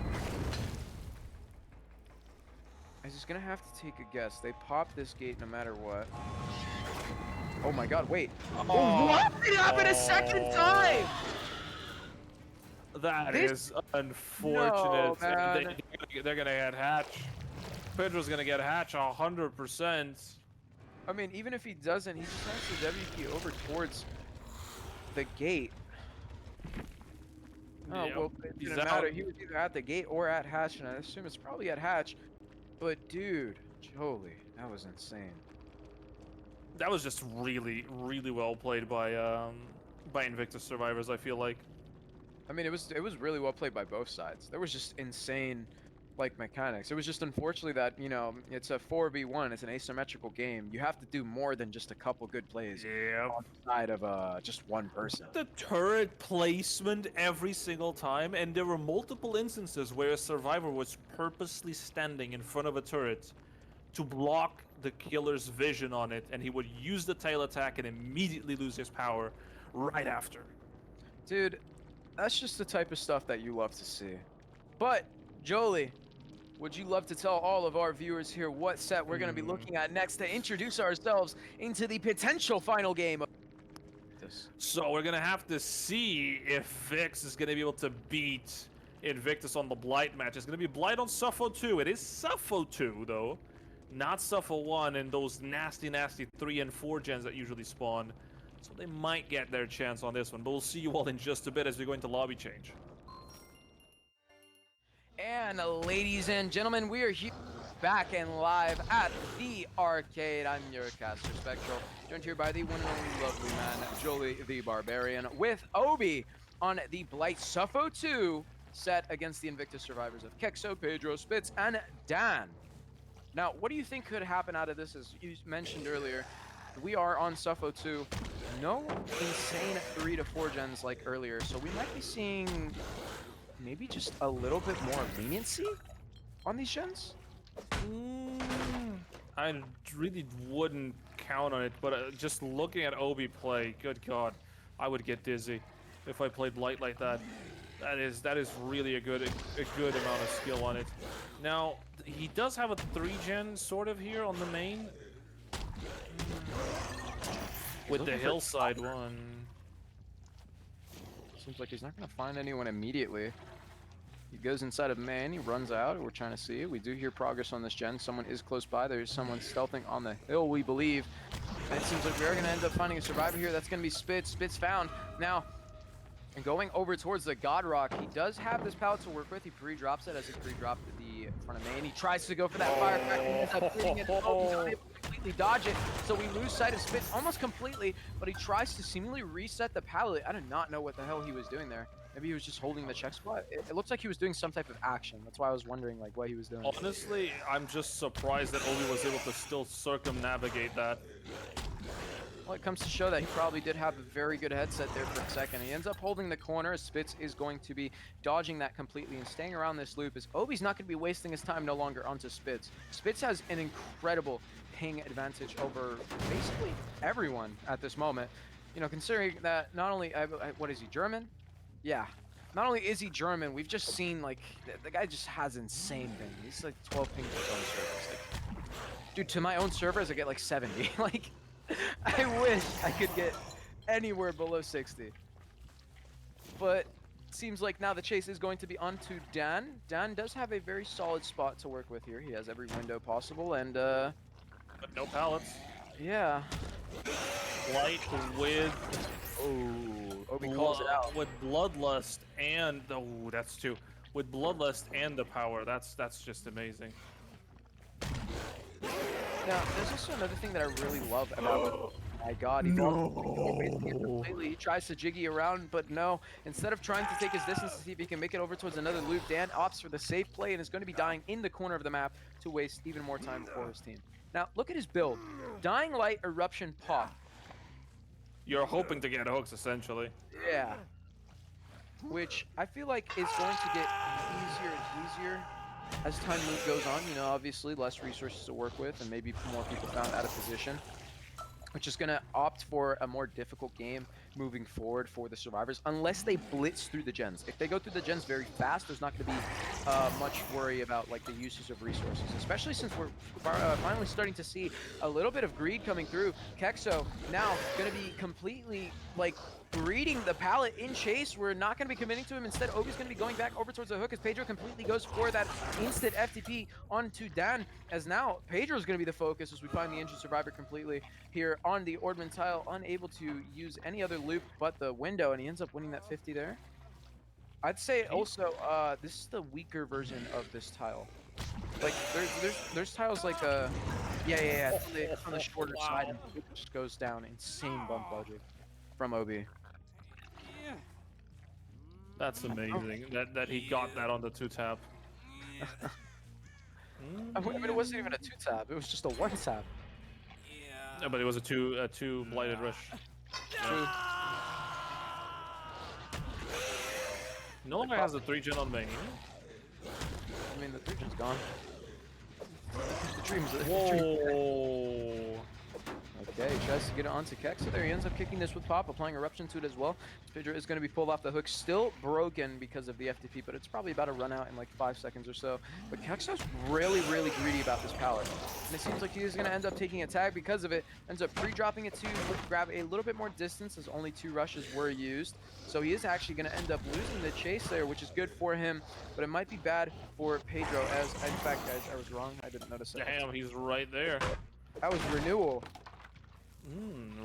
He's just gonna have to take a guess. They pop this gate no matter what. Oh my God! Wait. Oh, what? It happened a second time. That is unfortunate. No, man. They're gonna get hatch. Pedro's gonna get hatch 100%. I mean, even if he doesn't, he just has to W key over towards the gate. Oh well, it didn't matter. He was either at the gate or at hatch, and I assume it's probably at hatch. But dude, holy, that was insane. That was just really well played by Invictus survivors, I feel like. I mean, it was really well played by both sides. There was just insane like mechanics. It was just unfortunately that, you know, it's a 4v1, it's an asymmetrical game. You have to do more than just a couple good plays on the side of just one person. The turret placement every single time, and there were multiple instances where a survivor was purposely standing in front of a turret to block the killer's vision on it, and he would use the tail attack and immediately lose his power right after. Dude, that's just the type of stuff that you love to see. But Jolie, would you love to tell all of our viewers here what set we're going to be looking at next to introduce ourselves into the potential final game of this? So we're going to have to see if Vikzz is going to be able to beat Invictus on the Blight match. It's going to be Blight on Suffo 2. It is Suffo 2, though. not Suffer 1 and those nasty 3 and 4 gens that usually spawn. So they might get their chance on this one, but we'll see you all in just a bit as we go into lobby change. And ladies and gentlemen, we are here back and live at the arcade. I'm your caster Spectral, joined here by the one and only lovely man, Jolie the Barbarian, with Obi on the Blight Suffo 2 set against the Invictus survivors of Kexo, Pedro, Spitz, and Dan. Now, what do you think could happen out of this? As you mentioned earlier, we are on Suffo 2. No insane 3 to 4 gens like earlier, so we might be seeing maybe just a little bit more leniency on these gens? I really wouldn't count on it, but just looking at Obi play, good God, I would get dizzy if I played Blight like that. That is really a good amount of skill on it. Now, he does have a 3-gen sort of here on the main. With the hillside one. Seems like he's not going to find anyone immediately. He goes inside of main, he runs out, we're trying to see. We do hear progress on this gen. Someone is close by. There's someone stealthing on the hill, we believe. And it seems like we are going to end up finding a survivor here. That's going to be Spitz. Spitz found. Now, and going over towards the God Rock, he does have this pallet to work with. He pre-drops it as he pre-dropped the front of main. He tries to go for that firecracker. He ends up hitting it. Oh, he's unable to completely dodge it. So we lose sight of Spitz almost completely, but he tries to seemingly reset the pallet. I do not know what the hell he was doing there. Maybe he was just holding the check spot. It looks like he was doing some type of action. That's why I was wondering like what he was doing. Honestly, I'm just surprised that Obi was able to still circumnavigate that. Well, it comes to show that he probably did have a very good headset there for a second. He ends up holding the corner. Spitz is going to be dodging that completely and staying around this loop, as Obi's not going to be wasting his time no longer onto Spitz. Spitz has an incredible ping advantage over basically everyone at this moment. You know, considering that not only, what is he, German? Yeah. Not only is he German, we've just seen, like, the guy just has insane ping. He's like 12 ping for his own servers. Like, dude, to my own servers, I get like 70. Like, I wish I could get anywhere below 60. But it seems like now the chase is going to be onto Dan. Dan does have a very solid spot to work with here. He has every window possible, and But no pallets. yeah. Blight with Obi calls it out. with Bloodlust and that's two. With Bloodlust and the power, that's just amazing. Now, there's also another thing that I really love about my God, he completely. He tries to jiggy around, but no. Instead of trying to take his distance to see if he can make it over towards another loop, Dan opts for the safe play and is going to be dying in the corner of the map to waste even more time for his team. Now, look at his build. Dying Light, Eruption, Pop. You're hoping to get hooks, essentially. Yeah. Which I feel like is going to get easier and easier as time goes on. You know, obviously less resources to work with and maybe more people found out of position, which is going to opt for a more difficult game moving forward for the survivors, unless they blitz through the gens. If they go through the gens very fast, there's not going to be much worry about like the usage of resources, especially since we're finally starting to see a little bit of greed coming through. Kexo now going to be completely like greeting the pallet in chase. We're not going to be committing to him. Instead, Obi's going to be going back over towards the hook as Pedro completely goes for that instant FTP onto Dan, as now Pedro's going to be the focus as we find the injured survivor completely here on the Ordman tile, unable to use any other loop but the window, and he ends up winning that 50 there. I'd say also this is the weaker version of this tile. Like there's tiles like yeah on the shorter side, and it just goes down. Insane bump logic from Obi. That's amazing that he got that on the 2-tap. I mean, it wasn't even a 2-tap. It was just a 1-tap. Yeah, but it was a two blighted rush. Yeah. No longer has a 3-gen on main. I mean, the 3-gen's gone. The dreams. Whoa! Okay, he tries to get it onto Keck, so there he ends up kicking this with Pop, applying Eruption to it as well. Pedro is going to be pulled off the hook, still broken because of the FTP, but it's probably about to run out in like 5 seconds or so. But Kexo's really, really greedy about this power. And it seems like he is going to end up taking a tag because of it. Ends up pre-dropping it to grab a little bit more distance as only 2 rushes were used. So he is actually going to end up losing the chase there, which is good for him, but it might be bad for Pedro as, in fact, guys, I was wrong. I didn't notice that. Damn, he's right there. That was Renewal.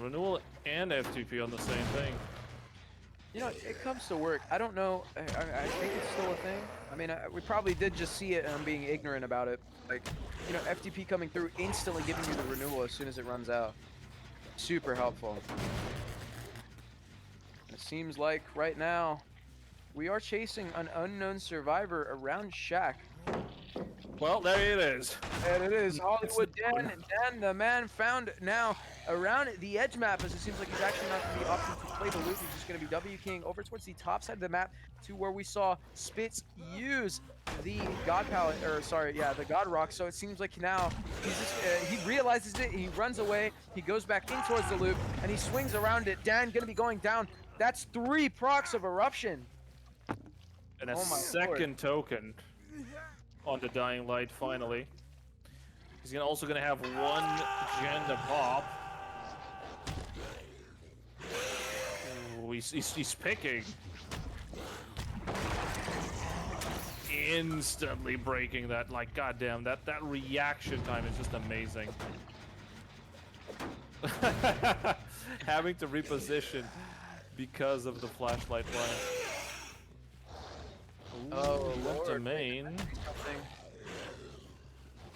Renewal and FTP on the same thing. You know, it comes to work. I don't know. I think it's still a thing. I mean, we probably did just see it and I'm being ignorant about it. Like, you know, FTP coming through, instantly giving you the renewal as soon as it runs out. Super helpful. It seems like right now we are chasing an unknown survivor around Shack. Well, there it is. And it is Hollywood Dan. Dan, the man found now around the edge map, as it seems like he's actually not going to be opting to play the loop. He's just going to be W King over towards the top side of the map to where we saw Spitz use the God Palette, or sorry, yeah, the God Rock. So it seems like now he's just, he realizes it, he runs away, he goes back in towards the loop, and he swings around it. Dan going to be going down. That's 3 procs of Eruption. And a second token on the Dying Light, finally. He's also gonna have 1 gen to pop. Ooh, he's picking. Instantly breaking that, like, goddamn, that reaction time is just amazing. Having to reposition because of the flashlight plant. Oh, left Lord. main.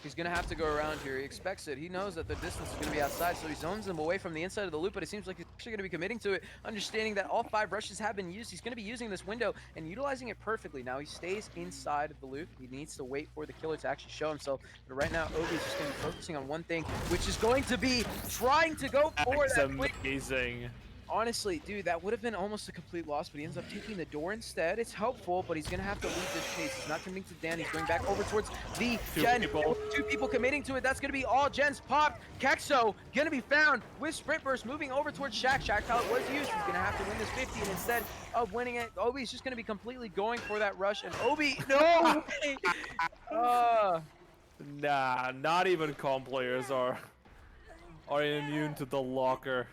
He's going to have to go around here. He expects it. He knows that the distance is going to be outside, so he zones them away from the inside of the loop, but it seems like he's actually going to be committing to it, understanding that all 5 rushes have been used. He's going to be using this window and utilizing it perfectly. Now he stays inside of the loop. He needs to wait for the killer to actually show himself, but right now Obi's just going to be focusing on one thing, which is going to be trying to go for That's that quick. amazing. Honestly, dude, that would have been almost a complete loss, but he ends up taking the door instead. It's helpful, but he's going to have to leave this chase. He's not committing to Dan. He's going back over towards the gen. 2 people committing to it. That's going to be all gens popped. Kexo going to be found with Sprint Burst moving over towards Shack. Shack Palette was used. He's going to have to win this 50, and instead of winning it, Obi's just going to be completely going for that rush, and Obi, no! Nah, not even calm players are immune to the locker.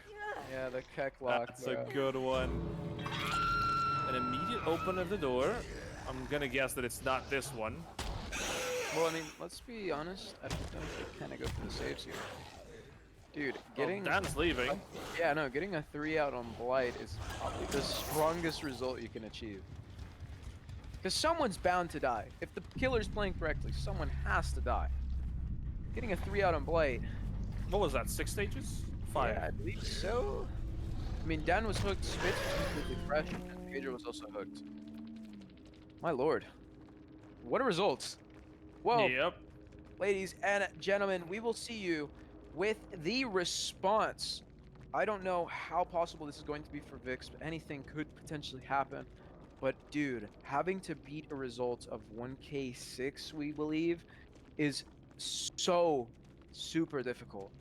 Yeah, the Keck lock. That's a good one. An immediate open of the door. I'm gonna guess that it's not this one. Well, I mean, let's be honest. I don't think they kind of go for the saves here. Dude, getting... Dan's leaving. Yeah, no, getting a 3 out on Blight is probably the strongest result you can achieve. Because someone's bound to die. If the killer's playing correctly, someone has to die. Getting a 3 out on Blight... What was that, 6 stages? 5. Yeah, I believe so. I mean, Dan was hooked, Spitz was completely fresh, and Pedro was also hooked. My lord. What a results. Whoa. Yep. Ladies and gentlemen, we will see you with the response. I don't know how possible this is going to be for Vikzz, but anything could potentially happen. But dude, having to beat a result of 1k6, we believe, is so super difficult.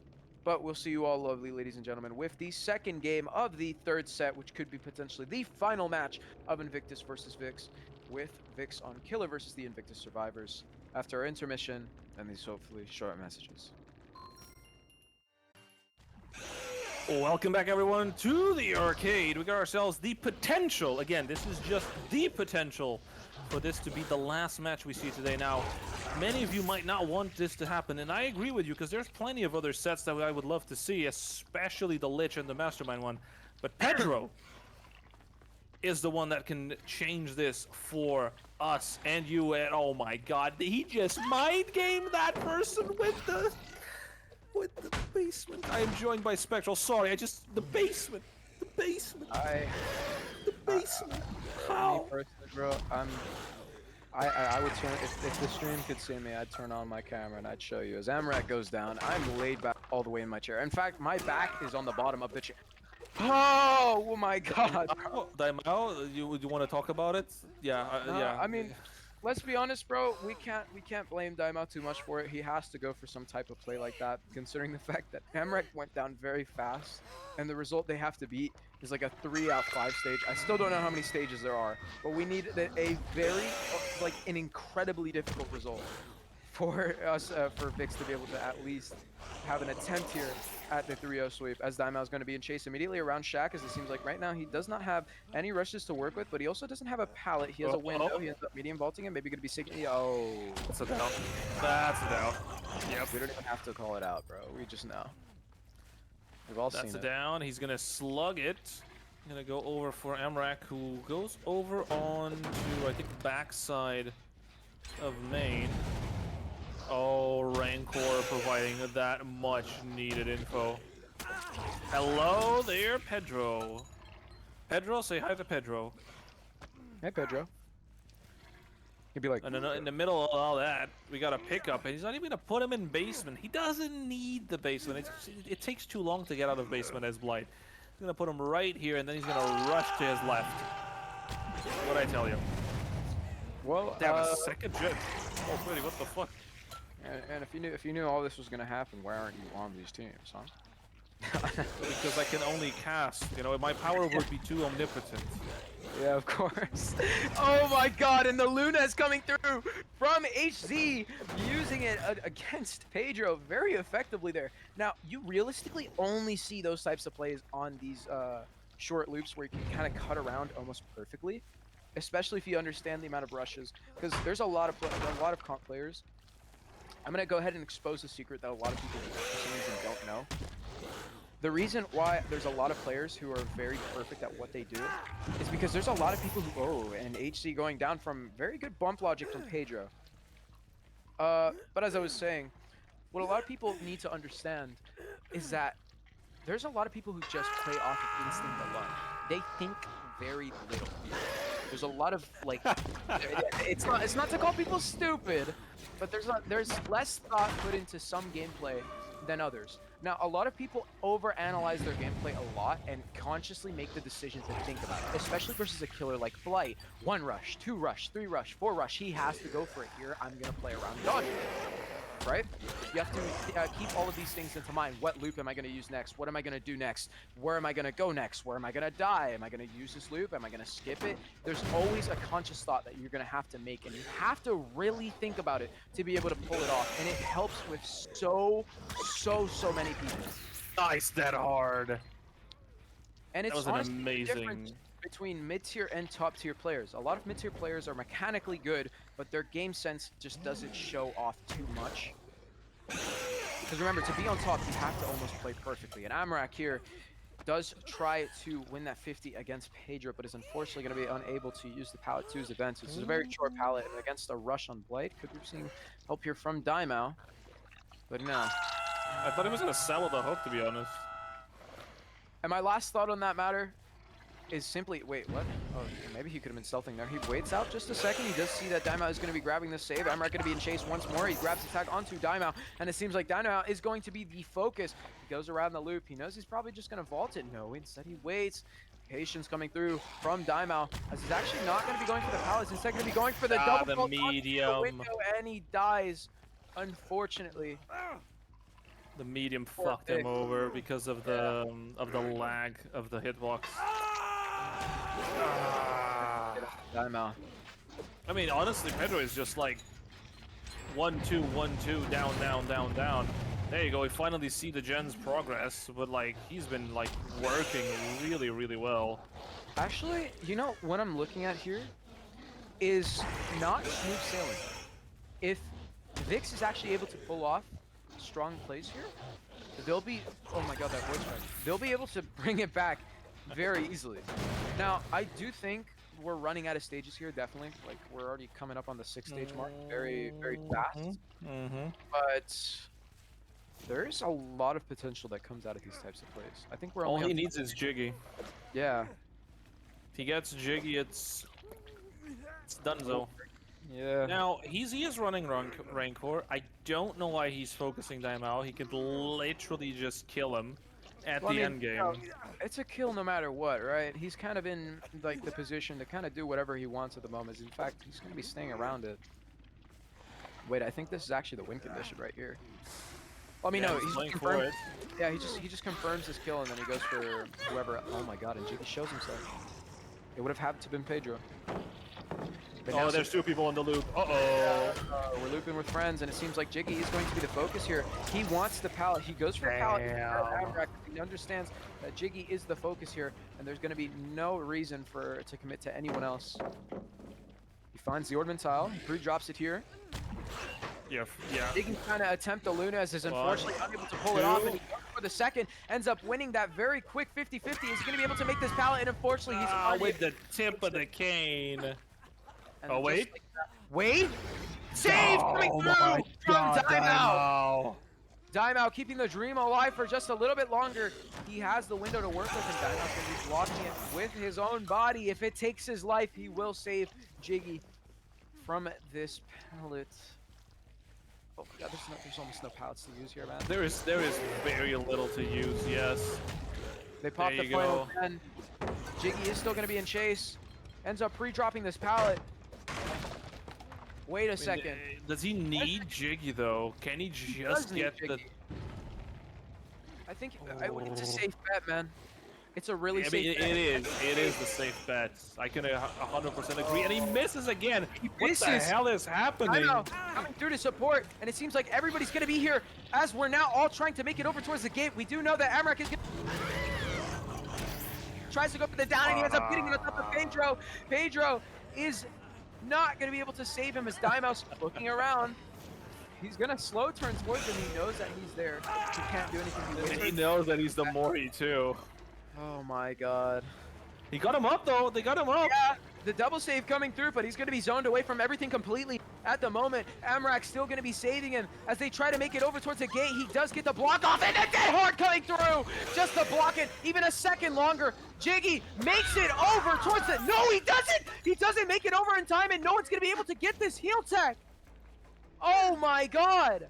But we'll see you all, lovely ladies and gentlemen, with the second game of the 3rd set, which could be potentially the final match of Invictus versus Vikzz, with Vikzz on Killer versus the Invictus survivors, after our intermission and these hopefully short messages. Welcome back, everyone, to the arcade. We got ourselves the potential. Again, this is just the potential for this to be the last match we see today. Now, many of you might not want this to happen, and I agree with you, because there's plenty of other sets that I would love to see, especially the Lich and the Mastermind one. But Pedro is the one that can change this for us and you, and oh my god, he just mind-gamed that person with the basement. I am joined by Spectral. Sorry, the basement. The basement. The basement. How? Me personally, bro, I would turn, if the stream could see me, I'd turn on my camera and I'd show you. As Amrak goes down, I'm laid back all the way in my chair. In fact, my back is on the bottom of the chair. Oh my god. Daimao, you want to talk about it? Yeah, yeah. I mean, let's be honest, bro. We can't blame Daimao too much for it. He has to go for some type of play like that, considering the fact that Amrek went down very fast, and the result they have to beat is like a 3 out 5 stage. I still don't know how many stages there are, but we need a very like an incredibly difficult result for us for Vikzz to be able to at least have an attempt here at the 3-0 sweep, as Daimao is going to be in chase immediately around Shaq, as it seems like right now he does not have any rushes to work with, but he also doesn't have a pallet. He has a window. He ends up medium vaulting and maybe going to be signaling. Oh, That's a down. That's a down. Yep. we don't even have to call it out, bro. We just know. We've all That's seen a it. down. He's gonna slug it. Gonna go over for Amrak, who goes over on to I think backside of main. Oh, Rancor providing that much needed info. Hello there, Pedro. Pedro, say hi to Pedro. Hey, Pedro. He'd be like, And in the middle of all that, we got a pickup, and he's not even gonna put him in basement. He doesn't need the basement. It takes too long to get out of basement as Blight. He's gonna put him right here, and then he's gonna rush to his left. What'd I tell you? well, Damn, a second gen. Oh, pretty, what the fuck? and if you knew all this was gonna happen, why aren't you on these teams, huh? Because I can only cast. You know, my power would be too omnipotent. Yeah, of course. Oh my god, and the Luna is coming through from HZ, using it against Pedro very effectively there. Now, you realistically only see those types of plays on these short loops where you can kind of cut around almost perfectly, especially if you understand the amount of rushes, because there's a lot of comp players. I'm going to go ahead and expose a secret that a lot of people for some reason don't know. The reason why there's a lot of players who are very perfect at what they do is because there's a lot of people who, oh, and HC going down from very good bump logic from Pedro. But as I was saying, what a lot of people need to understand is that there's a lot of people who just play off of instinct alone. They think very little. There's a lot of like, it's not to call people stupid, but there's less thought put into some gameplay than others. Now, a lot of people overanalyze their gameplay a lot and consciously make the decision to think about it, especially versus a killer like Blight. 1 rush, 2 rush, 3 rush, 4 rush. He has to go for it here. I'm going to play around dodging it, right? You have to keep all of these things into mind. What loop am I going to use next? What am I going to do next? Where am I going to go next? Where am I going to die? Am I going to use this loop? Am I going to skip it? There's always a conscious thought that you're going to have to make, and you have to really think about it to be able to pull it off. And it helps with so many people. Nice, that hard. And it's That was an honestly the difference amazing. between mid-tier and top-tier players. A lot of mid-tier players are mechanically good, but their game sense just doesn't show off too much. Because remember, to be on top, you have to almost play perfectly. And Amrak here does try to win that 50 against Pedro, but is unfortunately going to be unable to use the pallet to his advantage. This is a very short pallet, and against a rush on Blight, could be seeing help here from Daimao. But no. I thought he was gonna sell with a hook, to be honest. And my last thought on that matter is simply, wait, what? Oh, maybe he could have been stealthing there. He waits out just a second. He does see that Daimao is going to be grabbing the save. Amrak going to be in chase once more. He grabs the tag onto Daimao, and it seems like Daimao is going to be the focus. He goes around the loop. He knows he's probably just going to vault it. No, instead he waits. Patience coming through from Daimao, as he's actually not going to be going for the palace. Instead, going to be going for the double vault onto medium. the window, and he dies, unfortunately. The medium fucked him over because of the lag of the hitbox. Daimao. I mean, honestly, Pedro is just like 1-2, 1-2, down, down, down, down. There you go. We finally see the gen's progress, but like he's been like working really, really well. Actually, you know what I'm looking at here is not smooth sailing. If Vikzz is actually able to pull off strong plays here, they'll be, oh my god, that voice crack. They'll be able to bring it back very easily. Now, I do think we're running out of stages here, definitely. Like, we're already coming up on the 6th stage mark very, very fast. But there's a lot of potential that comes out of these types of plays. I think we're All only he needs is Jiggy. Yeah. If he gets Jiggy, it's done though. Yeah. Now, he is running Rancor. I don't know why he's focusing Daimao. He could literally just kill him at Well, the I end mean, game. you know, it's a kill no matter what, right? He's kind of in like the position to kind of do whatever he wants at the moment. In fact, he's going to be staying around it. Wait, I think this is actually the win condition right here. Well, I mean, Yeah, no, he's he's playing for confirmed. it. Yeah, he just confirms his kill and then he goes for whoever. Oh my God! And Jiggy shows himself. It would have had to been Pedro. But now Oh, there's two people in the loop. Uh-oh. we're looping with friends, and it seems like Jiggy is going to be the focus here. He wants the pallet. He goes for the pallet. Damn. He understands that Jiggy is the focus here, and there's going to be no reason to commit to anyone else. He finds the ornament tile. He pre-drops it here. Yeah. Jiggy trying to attempt the Lunez is unfortunately unable to pull it off, and he goes for the second. Ends up winning that very quick 50-50. Is he going to be able to make this pallet? And unfortunately, he's already with the tip of the cane. And Oh, wait. like wait! Save coming through from Timeout! Timeout keeping the dream alive for just a little bit longer. He has the window to work with, and Timeout's going to be blocking it with his own body. If it takes his life, he will save Jiggy from this pallet. Oh my God, there's almost no pallets to use here, man. There is very little to use, yes. They pop There the you final go. 10. Jiggy is still going to be in chase. Ends up pre-dropping this pallet. Wait a second. Does he need Jiggy though? Can he just does need get the? Jiggy. I think it's a safe bet, man. It's a really I safe mean, bet. it is the safe bet. I can 100% agree. And he misses again. What the misses. hell is happening? I know. Coming through to support, and it seems like everybody's going to be here as we're now all trying to make it over towards the gate. We do know that Amrak is tries to go for the down, and he ends up getting it on top of Pedro. Pedro is not going to be able to save him as Daimo's looking around. He's going to slow turn towards him. He knows that he's there. He can't do anything. And he knows that he's the Mori too. Oh my God. He got him up though. They got him up. Yeah, the double save coming through, but he's going to be zoned away from everything completely at the moment. Amrak's still going to be saving him as they try to make it over towards the gate. He does get the block off, and the dead horde coming through just to block it even a second longer. Jiggy makes it over towards the... No, he doesn't! He doesn't make it over in time, and no one's going to be able to get this heal tech. Oh my God.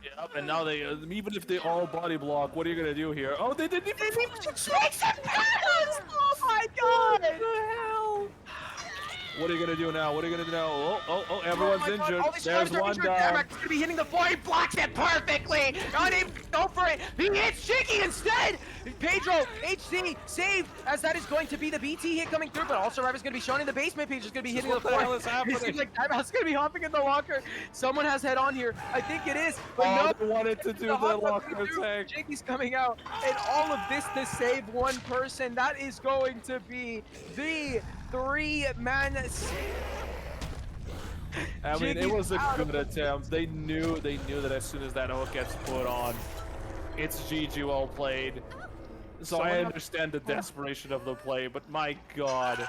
Yep, and now they, even if they all body block, what are you gonna do here? Oh, they didn't even Makes it pass! Oh my God! What the hell? What are you gonna do now? What are you gonna do now? Oh, everyone's my God, injured. all these There's players are one injured. down. Amrak's gonna be hitting the floor. He blocks it perfectly. Not even go for it. He hits Jiggy instead. Pedro, HC, saved, as that is going to be the BT hit coming through, but also Reva's gonna be shown in the basement. Pedro's gonna be hitting the What the floor. hell is happening? It seems like Timeout's gonna be hopping in the locker. Someone has head on here. I think it is, but Oh, no. they wanted to do the locker attack. Jiggy's coming out, and all of this to save one person. That is going to be the three-man. I mean, it Jiggy's was a out of good attempt. They knew that as soon as that hook gets put on, it's GG well played. So I understand the desperation of the play, but my God,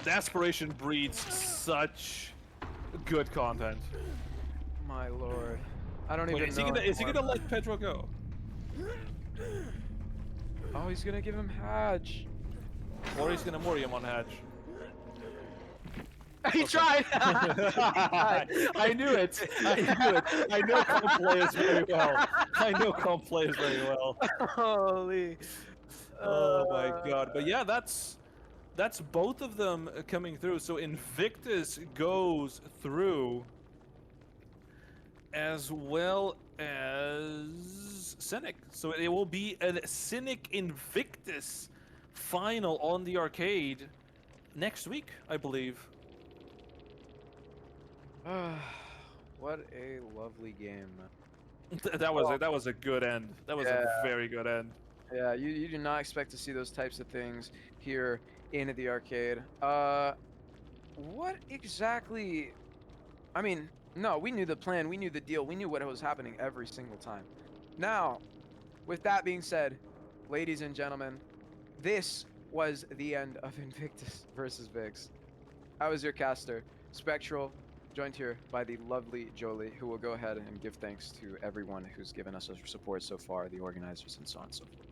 desperation breeds such good content. My Lord, I don't Wait, even know. is he anymore. gonna let Pedro go? Oh, he's gonna give him Hatch. Or he's gonna Mori him on Hatch? He tried. I knew it. I know comp players very well. Holy. Oh my God. But yeah, that's both of them coming through. So Invictus goes through, as well as Cynic. So it will be a Cynic Invictus final on the arcade next week, I believe. What a lovely game. That was a good end. That was a very good end. Yeah, you do not expect to see those types of things here in the arcade. What exactly? I mean, no, we knew the plan, we knew the deal, we knew what was happening every single time. Now, with that being said, ladies and gentlemen, this was the end of Invictus versus Vikzz. I was your caster, Spectral, joined here by the lovely Jolie, who will go ahead and give thanks to everyone who's given us support so far, the organizers and so on and so forth.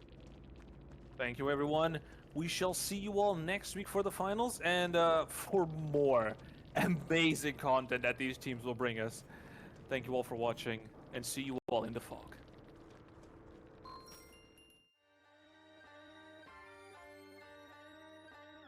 Thank you, everyone. We shall see you all next week for the finals and for more amazing content that these teams will bring us. Thank you all for watching, and see you all in the fog.